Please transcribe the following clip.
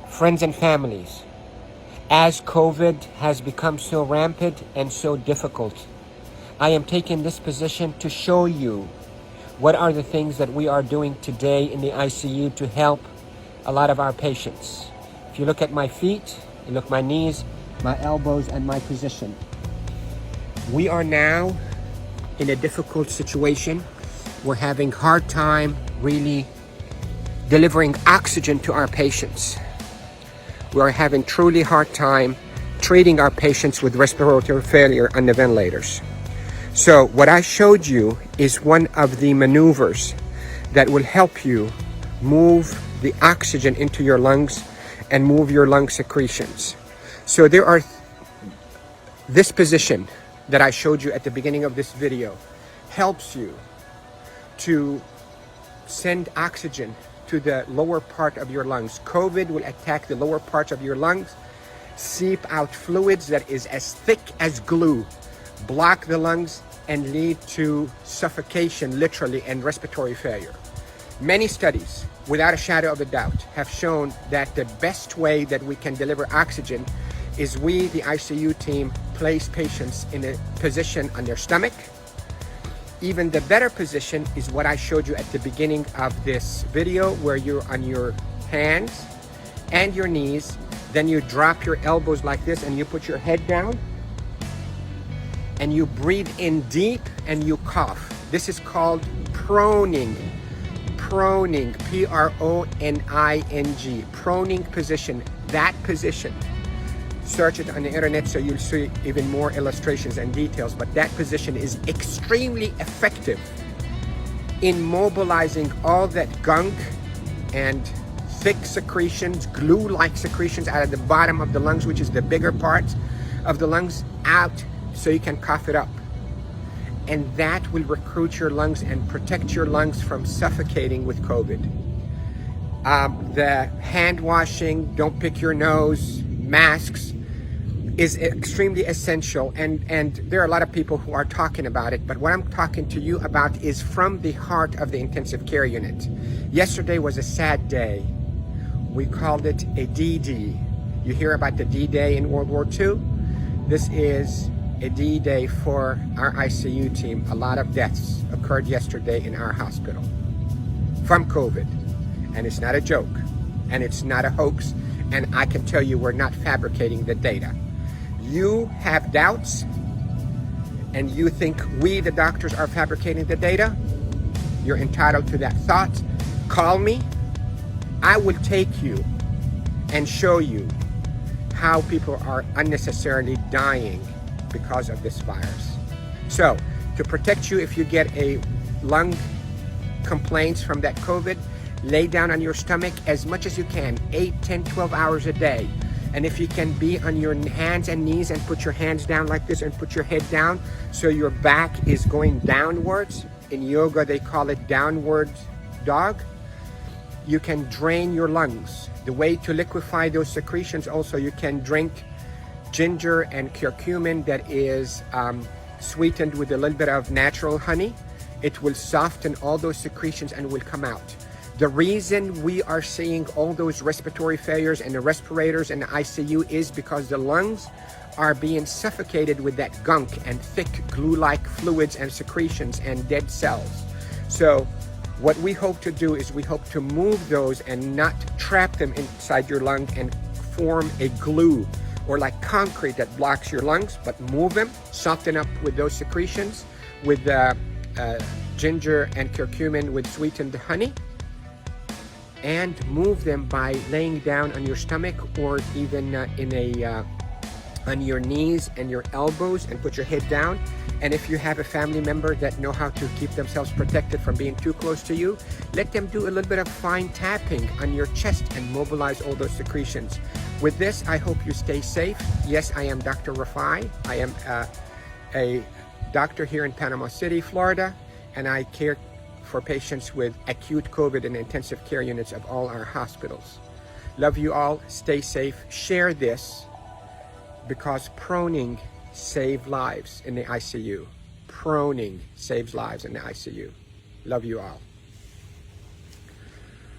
Friends and families, as COVID has become so rampant and so difficult, I am taking this position to show you what are the things that we are doing today in the ICU to help a lot of our patients. If you look at my feet, you look at my knees, my elbows, and my position. We are now in a difficult situation. We're having hard time really delivering oxygen to our patients. We are having truly hard time treating our patients with respiratory failure on the ventilators. So what I showed you is one of the maneuvers that will help you move the oxygen into your lungs and move your lung secretions. So there are this position that I showed you at the beginning of this video helps you to send oxygen to the lower part of your lungs. COVID will attack the lower parts of your lungs, seep out fluids that is as thick as glue, block the lungs, and lead to suffocation, literally, and respiratory failure. Many studies, without a shadow of a doubt, have shown that the best way that we can deliver oxygen is we, the ICU team, place patients in a position on their stomach. Even the better position is what I showed you at the beginning of this video, where you're on your hands and your knees, then you drop your elbows like this and you put your head down and you breathe in deep and you cough. This is called proning. Proning, P-R-O-N-I-N-G, proning position. That position, search it on the internet so you'll see even more illustrations and details, but that position is extremely effective in mobilizing all that gunk and thick secretions, glue-like secretions out of the bottom of the lungs, which is the bigger part of the lungs, out so you can cough it up. And that will recruit your lungs and protect your lungs from suffocating with COVID. The hand washing, don't pick your nose, masks, is extremely essential, and there are a lot of people who are talking about it, but what I'm talking to you about is from the heart of the intensive care unit. Yesterday was a sad day. We called it a D-Day. You hear about the D-Day in World War II? This is a D-Day for our ICU team. A lot of deaths occurred yesterday in our hospital from COVID, and it's not a joke, and it's not a hoax, and I can tell you we're not fabricating the data. You have doubts and you think we, the doctors, are fabricating the data. You're entitled to that thought. Call me. I will take you and show you how people are unnecessarily dying because of this virus. So to protect you, if you get a lung complaints from that COVID, lay down on your stomach as much as you can, 8, 10, 12 hours a day. And if you can be on your hands and knees and put your hands down like this and put your head down so your back is going downwards. In yoga, they call it downward dog. You can drain your lungs. The way to liquefy those secretions, also, you can drink ginger and curcumin that is sweetened with a little bit of natural honey. It will soften all those secretions and will come out. The reason we are seeing all those respiratory failures and the respirators and the ICU is because the lungs are being suffocated with that gunk and thick glue-like fluids and secretions and dead cells. So what we hope to do is we hope to move those and not trap them inside your lung and form a glue or like concrete that blocks your lungs, but move them, soften up with those secretions with ginger and curcumin with sweetened honey, and move them by laying down on your stomach or even on your knees and your elbows and put your head down. And if you have a family member that know how to keep themselves protected from being too close to you, let them do a little bit of fine tapping on your chest and mobilize all those secretions. With this, I hope you stay safe. Yes, I am Dr. Rafai. I am a doctor here in Panama City, Florida, and I care for patients with acute COVID in intensive care units of all our hospitals. Love you all. Stay safe. Share this because proning saves lives in the ICU. Proning saves lives in the ICU. Love you all.